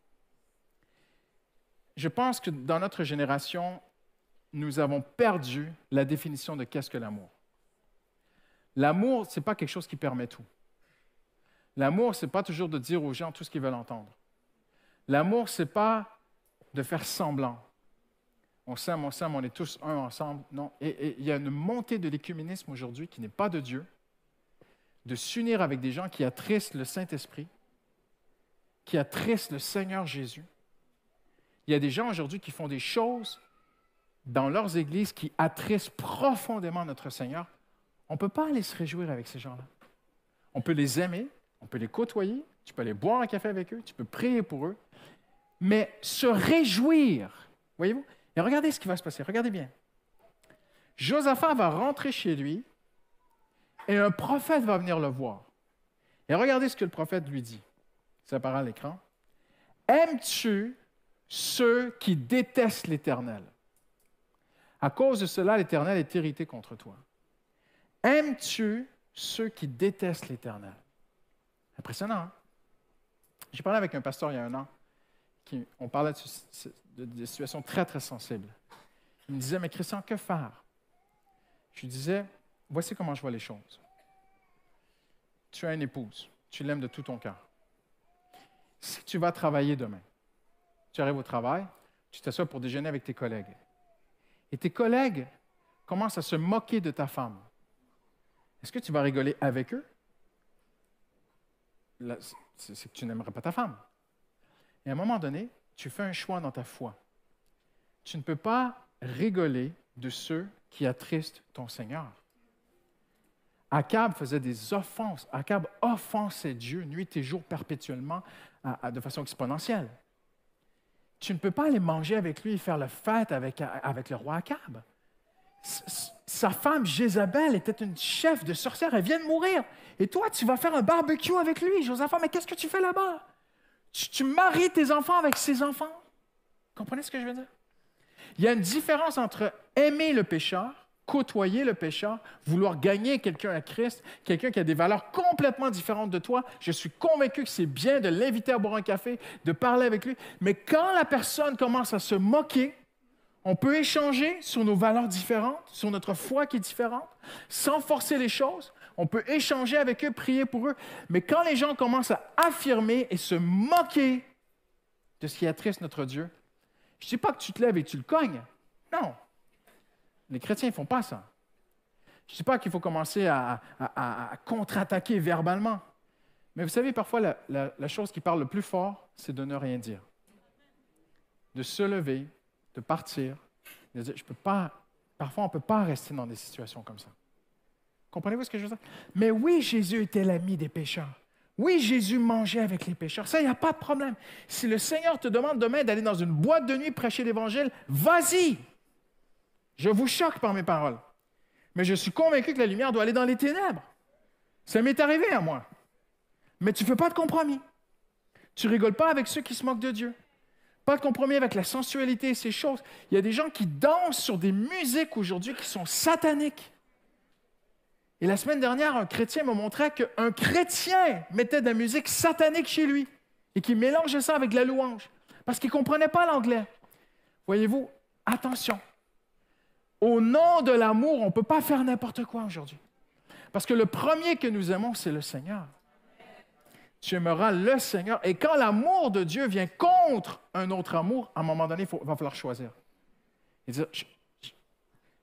Je pense que dans notre génération, nous avons perdu la définition de qu'est-ce que l'amour. L'amour, ce n'est pas quelque chose qui permet tout. L'amour, ce n'est pas toujours de dire aux gens tout ce qu'ils veulent entendre. L'amour, ce n'est pas de faire semblant. On s'aime, on est tous un ensemble. Non. Et il y a une montée de l'écuménisme aujourd'hui qui n'est pas de Dieu, de s'unir avec des gens qui attristent le Saint-Esprit, qui attristent le Seigneur Jésus. Il y a des gens aujourd'hui qui font des choses dans leurs églises qui attristent profondément notre Seigneur. On ne peut pas aller se réjouir avec ces gens-là. On peut les aimer, on peut les côtoyer, tu peux aller boire un café avec eux, tu peux prier pour eux, mais se réjouir, voyez-vous? Et regardez ce qui va se passer, regardez bien. Josaphat va rentrer chez lui et un prophète va venir le voir. Et regardez ce que le prophète lui dit. Ça apparaît à l'écran. « Aimes-tu ceux qui détestent l'Éternel? À cause de cela, l'Éternel est irrité contre toi. Aimes-tu ceux qui détestent l'Éternel? » Impressionnant, hein? J'ai parlé avec un pasteur il y a un an. On parlait de situations très, très sensibles. Il me disait, mais Christian, que faire? Je lui disais, voici comment je vois les choses. Tu as une épouse, tu l'aimes de tout ton cœur. Si tu vas travailler demain, tu arrives au travail, tu t'assois pour déjeuner avec tes collègues. Et tes collègues commencent à se moquer de ta femme. Est-ce que tu vas rigoler avec eux? Là, c'est que tu n'aimerais pas ta femme. Et à un moment donné, tu fais un choix dans ta foi. Tu ne peux pas rigoler de ceux qui attristent ton Seigneur. Akab faisait des offenses. Akab offensait Dieu nuit et jour perpétuellement de façon exponentielle. Tu ne peux pas aller manger avec lui et faire la fête avec le roi Akab. Sa femme, Jézabel, était une chef de sorcière. Elle vient de mourir. Et toi, tu vas faire un barbecue avec lui. Josaphat, mais qu'est-ce que tu fais là-bas? Tu maries tes enfants avec ses enfants. Vous comprenez ce que je veux dire? Il y a une différence entre aimer le pécheur, côtoyer le pécheur, vouloir gagner quelqu'un à Christ, quelqu'un qui a des valeurs complètement différentes de toi. Je suis convaincu que c'est bien de l'inviter à boire un café, de parler avec lui. Mais quand la personne commence à se moquer, on peut échanger sur nos valeurs différentes, sur notre foi qui est différente, sans forcer les choses. On peut échanger avec eux, prier pour eux. Mais quand les gens commencent à affirmer et se moquer de ce qui attriste notre Dieu, je ne dis pas que tu te lèves et tu le cognes. Non. Les chrétiens ne font pas ça. Je ne dis pas qu'il faut commencer à contre-attaquer verbalement. Mais vous savez, parfois, la chose qui parle le plus fort, c'est de ne rien dire. De se lever, de partir, de dire, je peux pas. Parfois, on ne peut pas rester dans des situations comme ça. Comprenez-vous ce que je veux dire? Mais oui, Jésus était l'ami des pécheurs. Oui, Jésus mangeait avec les pécheurs. Ça, il n'y a pas de problème. Si le Seigneur te demande demain d'aller dans une boîte de nuit prêcher l'Évangile, vas-y! Je vous choque par mes paroles. Mais je suis convaincu que la lumière doit aller dans les ténèbres. Ça m'est arrivé à moi. Mais tu ne fais pas de compromis. Tu ne rigoles pas avec ceux qui se moquent de Dieu. Pas de compromis avec la sensualité et ces choses. Il y a des gens qui dansent sur des musiques aujourd'hui qui sont sataniques. Et la semaine dernière, un chrétien m'a montré qu'un chrétien mettait de la musique satanique chez lui et qui mélangeait ça avec de la louange parce qu'il ne comprenait pas l'anglais. Voyez-vous, attention. Au nom de l'amour, on ne peut pas faire n'importe quoi aujourd'hui. Parce que le premier que nous aimons, c'est le Seigneur. Tu aimeras le Seigneur. Et quand l'amour de Dieu vient contre un autre amour, à un moment donné, il va falloir choisir. Et dire,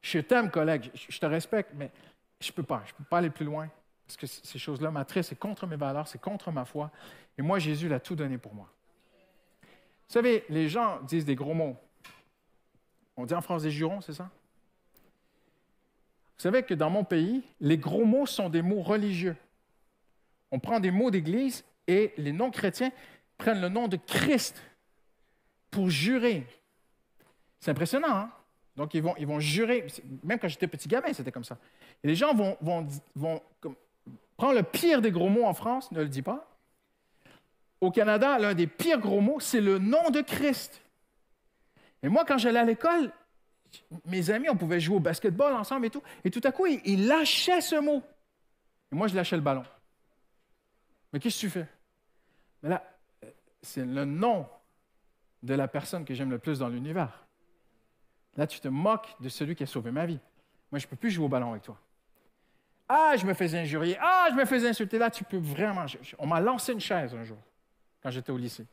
je t'aime, collègue, je te respecte, mais je ne peux pas aller plus loin. Parce que ces choses-là m'attristent, c'est contre mes valeurs, c'est contre ma foi. Et moi, Jésus l'a tout donné pour moi. Vous savez, les gens disent des gros mots. On dit en France des jurons, c'est ça? Vous savez que dans mon pays, les gros mots sont des mots religieux. On prend des mots d'église et les non-chrétiens prennent le nom de Christ pour jurer. C'est impressionnant, hein? Donc, ils vont jurer. Même quand j'étais petit gamin, c'était comme ça. Et les gens vont prendre le pire des gros mots en France, ne le dis pas. Au Canada, l'un des pires gros mots, c'est le nom de Christ. Et moi, quand j'allais à l'école, mes amis, on pouvait jouer au basketball ensemble et tout. Et tout à coup, ils lâchaient ce mot. Et moi, je lâchais le ballon. Mais qu'est-ce que tu fais? Mais là, c'est le nom de la personne que j'aime le plus dans l'univers. Là, tu te moques de celui qui a sauvé ma vie. Moi, je ne peux plus jouer au ballon avec toi. Ah, je me faisais injurier. Ah, je me faisais insulter. Là, tu peux vraiment... On m'a lancé une chaise un jour, quand j'étais au lycée.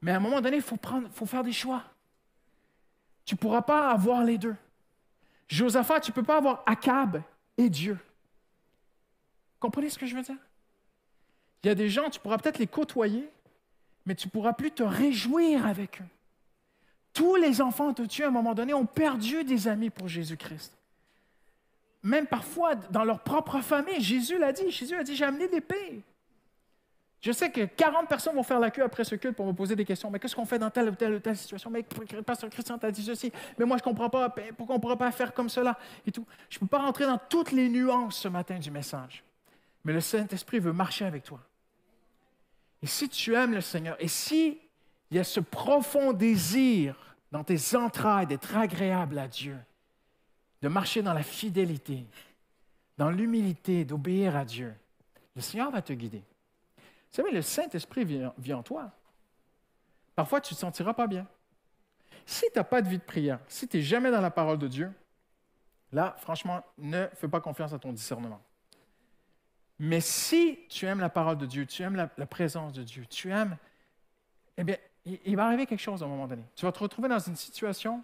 Mais à un moment donné, il faut faire des choix. Tu ne pourras pas avoir les deux. Josaphat, tu ne peux pas avoir Akab et Dieu. Comprenez ce que je veux dire? Il y a des gens, tu pourras peut-être les côtoyer, mais tu ne pourras plus te réjouir avec eux. Tous les enfants de Dieu, à un moment donné, ont perdu des amis pour Jésus-Christ. Même parfois, dans leur propre famille, Jésus a dit, j'ai amené l'épée. Je sais que 40 personnes vont faire la queue après ce culte pour me poser des questions. Mais qu'est-ce qu'on fait dans telle ou telle situation? Mais pasteur Christian t'a dit ceci. Mais moi, je ne comprends pas. Pourquoi on ne pourrait pas faire comme cela? Et tout. Je ne peux pas rentrer dans toutes les nuances ce matin du message. Mais le Saint-Esprit veut marcher avec toi. Et si tu aimes le Seigneur, et si il y a ce profond désir dans tes entrailles d'être agréable à Dieu, de marcher dans la fidélité, dans l'humilité, d'obéir à Dieu, le Seigneur va te guider. Vous savez, le Saint-Esprit vit en toi. Parfois, tu ne te sentiras pas bien. Si tu n'as pas de vie de prière, si tu n'es jamais dans la parole de Dieu, là, franchement, ne fais pas confiance à ton discernement. Mais si tu aimes la parole de Dieu, tu aimes la présence de Dieu, tu aimes, eh bien, il va arriver quelque chose à un moment donné. Tu vas te retrouver dans une situation,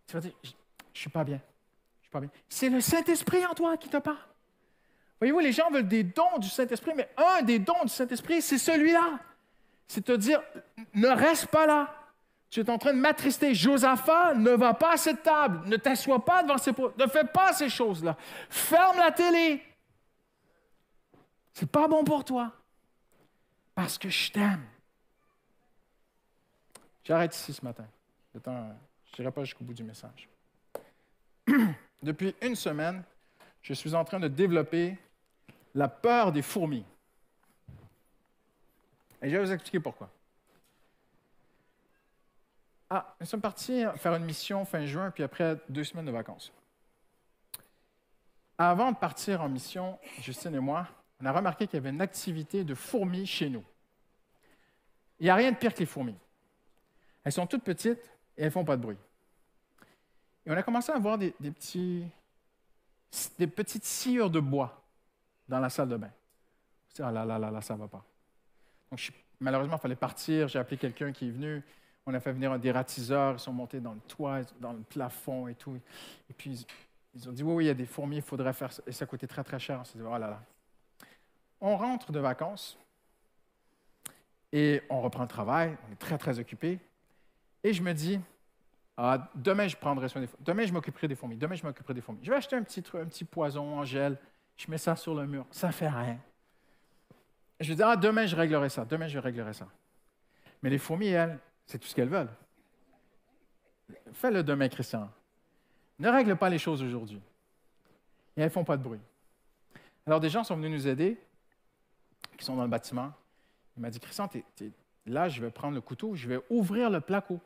tu vas dire, je ne suis pas bien. C'est le Saint-Esprit en toi qui te parle. Voyez-vous, les gens veulent des dons du Saint-Esprit, mais un des dons du Saint-Esprit, c'est celui-là. C'est te dire, ne reste pas là. Tu es en train de m'attrister. Josaphat, ne va pas à cette table. Ne t'assois pas devant ces... Ne fais pas ces choses-là. Ferme la télé. C'est pas bon pour toi. Parce que je t'aime. J'arrête ici ce matin. Je n'irai pas jusqu'au bout du message. Depuis une semaine, je suis en train de développer la peur des fourmis. Et je vais vous expliquer pourquoi. Nous sommes partis faire une mission fin juin, puis après 2 semaines de vacances. Avant de partir en mission, Justine et moi, on a remarqué qu'il y avait une activité de fourmis chez nous. Il n'y a rien de pire que les fourmis. Elles sont toutes petites et elles ne font pas de bruit. Et on a commencé à voir des petites sciures de bois dans la salle de bain. On s'est dit, ah là, ça ne va pas. Donc, malheureusement, il fallait partir. J'ai appelé quelqu'un qui est venu. On a fait venir des ratiseurs, ils sont montés dans le toit, dans le plafond et tout. Et puis, ils ont dit, oui, oui, il y a des fourmis, il faudrait faire ça. Et ça coûtait très, très cher. On s'est dit, oh là là. On rentre de vacances et on reprend le travail. On est très, très occupés. Et je me dis, ah, demain, je prendrai soin des fourmis. Demain, je m'occuperai des fourmis. Demain, je m'occuperai des fourmis. Je vais acheter un petit poison en gel. Je mets ça sur le mur. Ça ne fait rien. Je dis, ah, demain, je réglerai ça. Demain, je réglerai ça. Mais les fourmis, elles, c'est tout ce qu'elles veulent. Fais-le demain, Christian. Ne règle pas les choses aujourd'hui. Et elles ne font pas de bruit. Alors, des gens sont venus nous aider, qui sont dans le bâtiment. Il m'a dit, Christian, là, je vais prendre le couteau, je vais ouvrir le placo.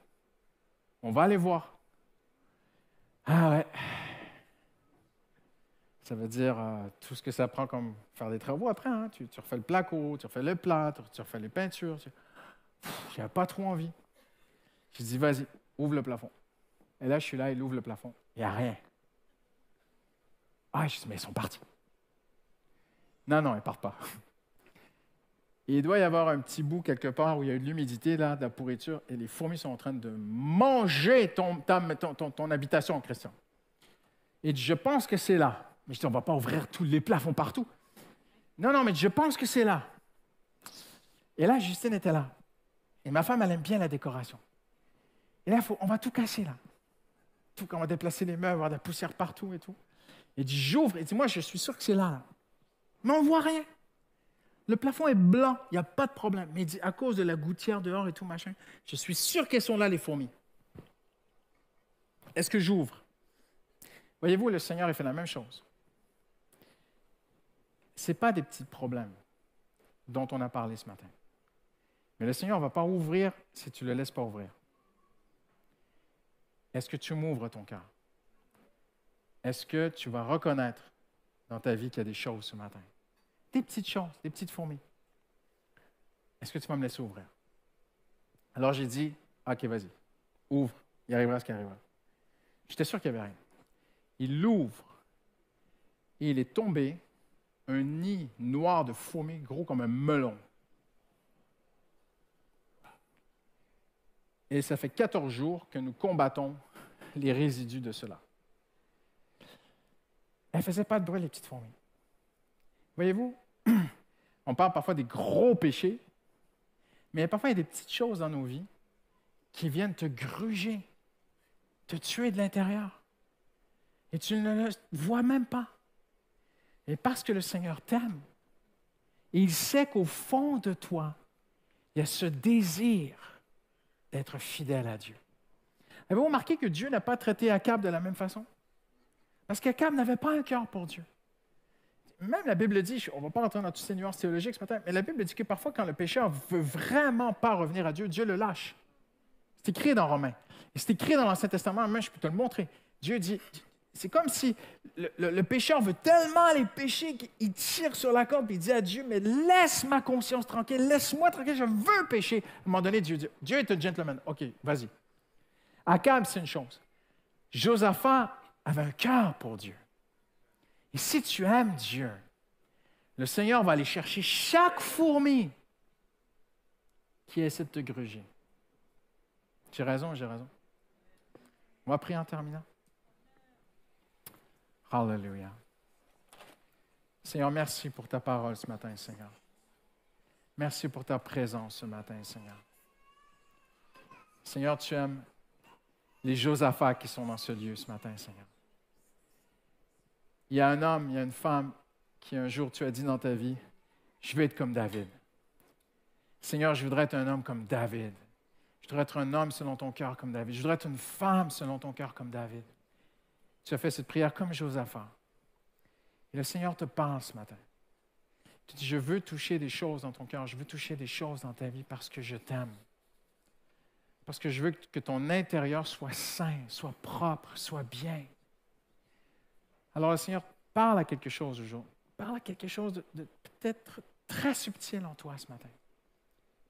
On va aller voir. Ah ouais. Ça veut dire tout ce que ça prend comme faire des travaux après. Hein? Tu refais le placo, tu refais le plâtre, tu refais les peintures. Je n'avais pas trop envie. J'ai dit, vas-y, ouvre le plafond. Et là, je suis là, il ouvre le plafond. Il n'y a rien. Ah, je dis, mais ils sont partis. Non, ils ne partent pas. Et il doit y avoir un petit bout quelque part où il y a eu de l'humidité, là, de la pourriture, et les fourmis sont en train de manger ton habitation, Christian. Et je pense que c'est là. Mais je dis, on ne va pas ouvrir tous les plafonds partout. Non, mais je pense que c'est là. Et là, Justine était là. Et ma femme, elle aime bien la décoration. Et là, on va tout casser, là. On va déplacer les meubles, avoir de la poussière partout et tout. Il dit, j'ouvre. Il dit, moi, je suis sûr que c'est là. Mais on ne voit rien. Le plafond est blanc, il n'y a pas de problème. Mais il dit, à cause de la gouttière dehors et tout, machin, je suis sûr qu'elles sont là, les fourmis. Est-ce que j'ouvre? Voyez-vous, le Seigneur a fait la même chose. Ce n'est pas des petits problèmes dont on a parlé ce matin. Mais le Seigneur ne va pas ouvrir si tu ne le laisses pas ouvrir. Est-ce que tu m'ouvres ton cœur? Est-ce que tu vas reconnaître dans ta vie qu'il y a des choses ce matin? Des petites choses, des petites fourmis. Est-ce que tu vas me laisser ouvrir? Alors j'ai dit, OK, vas-y, ouvre, il arrivera ce qui arrivera. J'étais sûr qu'il n'y avait rien. Il l'ouvre et il est tombé un nid noir de fourmis, gros comme un melon. Et ça fait 14 jours que nous combattons les résidus de cela. Elles ne faisaient pas de bruit, les petites fourmis. Voyez-vous, on parle parfois des gros péchés, mais parfois il y a des petites choses dans nos vies qui viennent te gruger, te tuer de l'intérieur. Et tu ne le vois même pas. Et parce que le Seigneur t'aime, et il sait qu'au fond de toi, il y a ce désir d'être fidèle à Dieu. Avez-vous remarqué que Dieu n'a pas traité Akab de la même façon? Parce qu'Akab n'avait pas un cœur pour Dieu. Même la Bible dit, on ne va pas rentrer dans toutes ces nuances théologiques ce matin, mais la Bible dit que parfois, quand le pécheur ne veut vraiment pas revenir à Dieu, Dieu le lâche. C'est écrit dans Romains. Et c'est écrit dans l'Ancien Testament, même je peux te le montrer. Dieu dit, c'est comme si le pécheur veut tellement les pécher qu'il tire sur la corde et il dit à Dieu, mais laisse ma conscience tranquille, laisse-moi tranquille, je veux pécher. À un moment donné, Dieu dit, Dieu est un gentleman. OK, vas-y. Akab, c'est une chose. Josaphat avait un cœur pour Dieu. Et si tu aimes Dieu, le Seigneur va aller chercher chaque fourmi qui essaie de te gruger. J'ai raison, j'ai raison. On va prier en terminant. Alléluia. Seigneur, merci pour ta parole ce matin, Seigneur. Merci pour ta présence ce matin, Seigneur. Seigneur, tu aimes les Josaphats qui sont dans ce lieu ce matin, Seigneur. Il y a un homme, il y a une femme qui un jour tu as dit dans ta vie, je veux être comme David. Seigneur, je voudrais être un homme comme David. Je voudrais être un homme selon ton cœur comme David. Je voudrais être une femme selon ton cœur comme David. Tu as fait cette prière comme Josaphat. Et le Seigneur te parle ce matin. Tu dis, je veux toucher des choses dans ton cœur, je veux toucher des choses dans ta vie parce que je t'aime. Parce que je veux que ton intérieur soit sain, soit propre, soit bien. Alors le Seigneur parle à quelque chose aujourd'hui. Parle à quelque chose de peut-être très subtil en toi ce matin.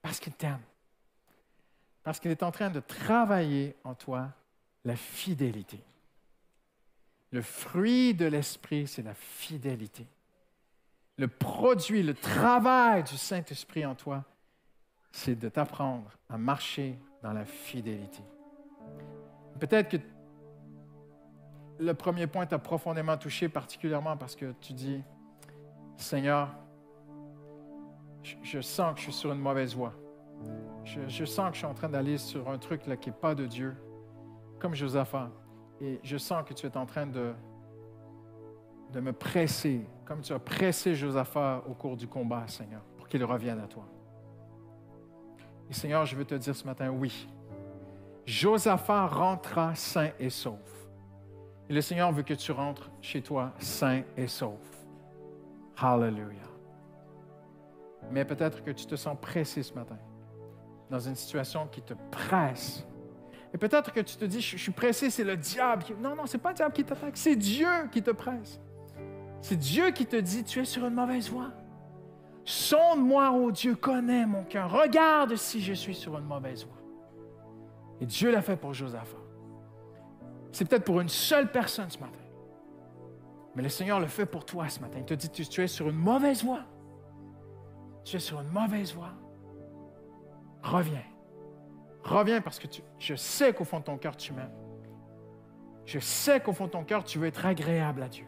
Parce qu'il t'aime. Parce qu'il est en train de travailler en toi la fidélité. Le fruit de l'Esprit, c'est la fidélité. Le produit, le travail du Saint-Esprit en toi, c'est de t'apprendre à marcher dans la fidélité. Peut-être que le premier point t'a profondément touché, particulièrement parce que tu dis, Seigneur, je sens que je suis sur une mauvaise voie. Je sens que je suis en train d'aller sur un truc là, qui n'est pas de Dieu, comme Josaphat. Et je sens que tu es en train de me presser, comme tu as pressé Josaphat au cours du combat, Seigneur, pour qu'il revienne à toi. Et Seigneur, je veux te dire ce matin, oui, Josaphat rentra sain et sauf. Et le Seigneur veut que tu rentres chez toi sain et sauf. Hallelujah. Mais peut-être que tu te sens pressé ce matin, dans une situation qui te presse. Et peut-être que tu te dis, je suis pressé, c'est le diable. Non, ce n'est pas le diable qui t'attaque, c'est Dieu qui te presse. C'est Dieu qui te dit, tu es sur une mauvaise voie. Sonde-moi, ô Dieu, connais mon cœur. Regarde si je suis sur une mauvaise voie. Et Dieu l'a fait pour Josaphat. C'est peut-être pour une seule personne ce matin. Mais le Seigneur le fait pour toi ce matin. Il te dit, tu es sur une mauvaise voie. Tu es sur une mauvaise voie. Reviens. Reviens parce que je sais qu'au fond de ton cœur, tu m'aimes. Je sais qu'au fond de ton cœur, tu veux être agréable à Dieu.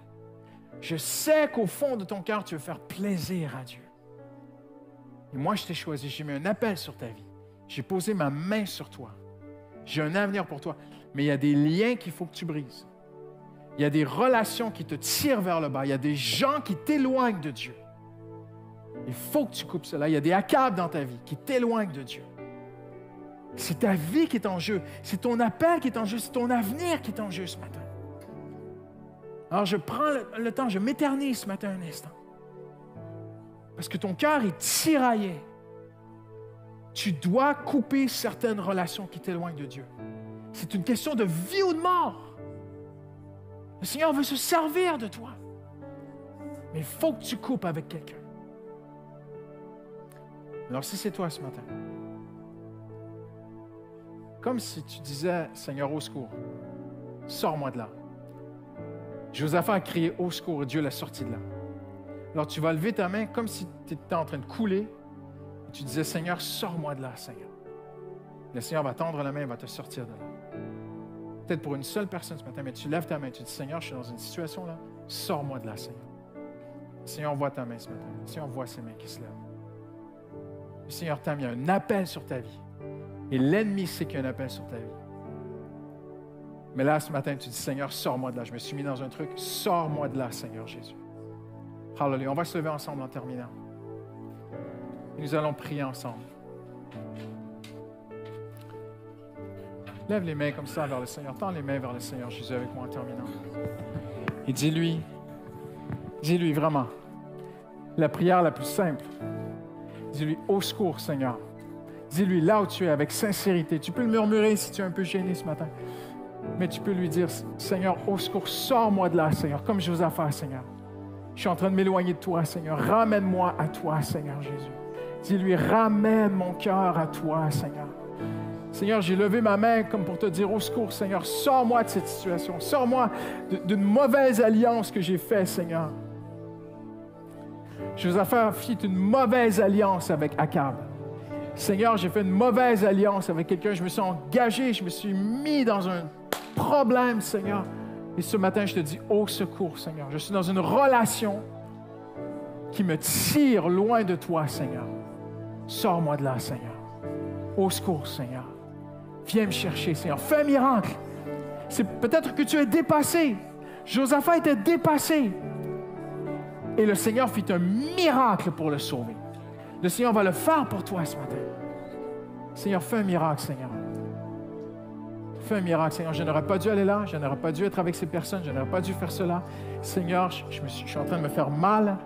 Je sais qu'au fond de ton cœur, tu veux faire plaisir à Dieu. Et moi, je t'ai choisi. J'ai mis un appel sur ta vie. J'ai posé ma main sur toi. J'ai un avenir pour toi. Mais il y a des liens qu'il faut que tu brises. Il y a des relations qui te tirent vers le bas. Il y a des gens qui t'éloignent de Dieu. Il faut que tu coupes cela. Il y a des accables dans ta vie qui t'éloignent de Dieu. C'est ta vie qui est en jeu. C'est ton appel qui est en jeu. C'est ton avenir qui est en jeu ce matin. Alors, je prends le temps, je m'éternise ce matin un instant. Parce que ton cœur est tiraillé. Tu dois couper certaines relations qui t'éloignent de Dieu. C'est une question de vie ou de mort. Le Seigneur veut se servir de toi. Mais il faut que tu coupes avec quelqu'un. Alors, si c'est toi ce matin, comme si tu disais, Seigneur, au secours, sors-moi de là. Josaphat a crié au secours et Dieu l'a sorti de là. Alors, tu vas lever ta main comme si tu étais en train de couler et tu disais, Seigneur, sors-moi de là, Seigneur. Le Seigneur va tendre la main et va te sortir de là. Peut-être pour une seule personne ce matin, mais tu lèves ta main et tu dis, Seigneur, je suis dans une situation là, sors-moi de là, Seigneur. Le Seigneur voit ta main ce matin. Le Seigneur voit ses mains qui se lèvent. Le Seigneur t'aime, il y a un appel sur ta vie. Et l'ennemi sait qu'il y a un appel sur ta vie. Mais là, ce matin, tu dis, Seigneur, sors-moi de là. Je me suis mis dans un truc. Sors-moi de là, Seigneur Jésus. Hallelujah. On va se lever ensemble en terminant. Et nous allons prier ensemble. Lève les mains comme ça vers le Seigneur. Tends les mains vers le Seigneur Jésus avec moi en terminant. Et dis-lui vraiment, la prière la plus simple. Dis-lui, au secours, Seigneur. Dis-lui là où tu es, avec sincérité. Tu peux le murmurer si tu es un peu gêné ce matin. Mais tu peux lui dire, Seigneur, au secours, sors-moi de là, Seigneur, comme Josaphat, Seigneur. Je suis en train de m'éloigner de toi, Seigneur. Ramène-moi à toi, Seigneur Jésus. Dis-lui, ramène mon cœur à toi, Seigneur. Seigneur, j'ai levé ma main comme pour te dire, au secours, Seigneur, sors-moi de cette situation. Sors-moi d'une mauvaise alliance que j'ai faite, Seigneur. Josaphat fit une mauvaise alliance avec Akab. Seigneur, j'ai fait une mauvaise alliance avec quelqu'un. Je me suis engagé, je me suis mis dans un problème, Seigneur. Et ce matin, je te dis, au secours, Seigneur. Je suis dans une relation qui me tire loin de toi, Seigneur. Sors-moi de là, Seigneur. Au secours, Seigneur. Viens me chercher, Seigneur. Fais un miracle. C'est peut-être que tu es dépassé. Josaphat était dépassé. Et le Seigneur fit un miracle pour le sauver. Le Seigneur va le faire pour toi ce matin. Seigneur, fais un miracle, Seigneur. Fais un miracle, Seigneur. Je n'aurais pas dû aller là. Je n'aurais pas dû être avec ces personnes. Je n'aurais pas dû faire cela. Seigneur, je suis en train de me faire mal.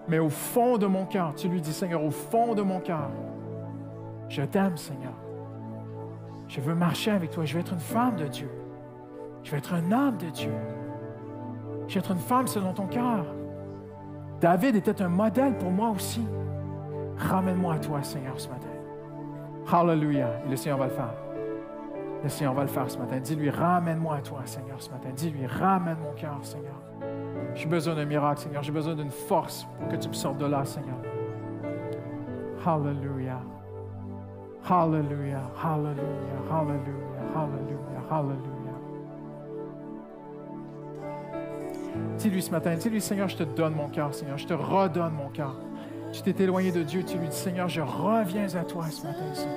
Mais au fond de mon cœur, tu lui dis, Seigneur, au fond de mon cœur, je t'aime, Seigneur. Je veux marcher avec toi. Je veux être une femme de Dieu. Je veux être un homme de Dieu. Je veux être une femme selon ton cœur. David était un modèle pour moi aussi. Ramène-moi à toi, Seigneur, ce matin. Hallelujah. Et le Seigneur va le faire. Le Seigneur va le faire ce matin. Dis-lui, ramène-moi à toi, Seigneur, ce matin. Dis-lui, ramène mon cœur, Seigneur. J'ai besoin d'un miracle, Seigneur. J'ai besoin d'une force pour que tu me sortes de là, Seigneur. Hallelujah. Hallelujah, hallelujah, hallelujah, hallelujah, hallelujah. Dis-lui ce matin, dis-lui, Seigneur, je te donne mon cœur, Seigneur, je te redonne mon cœur. Tu t'es éloigné de Dieu, tu lui dis, Seigneur, je reviens à toi ce matin, Seigneur.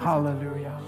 Hallelujah.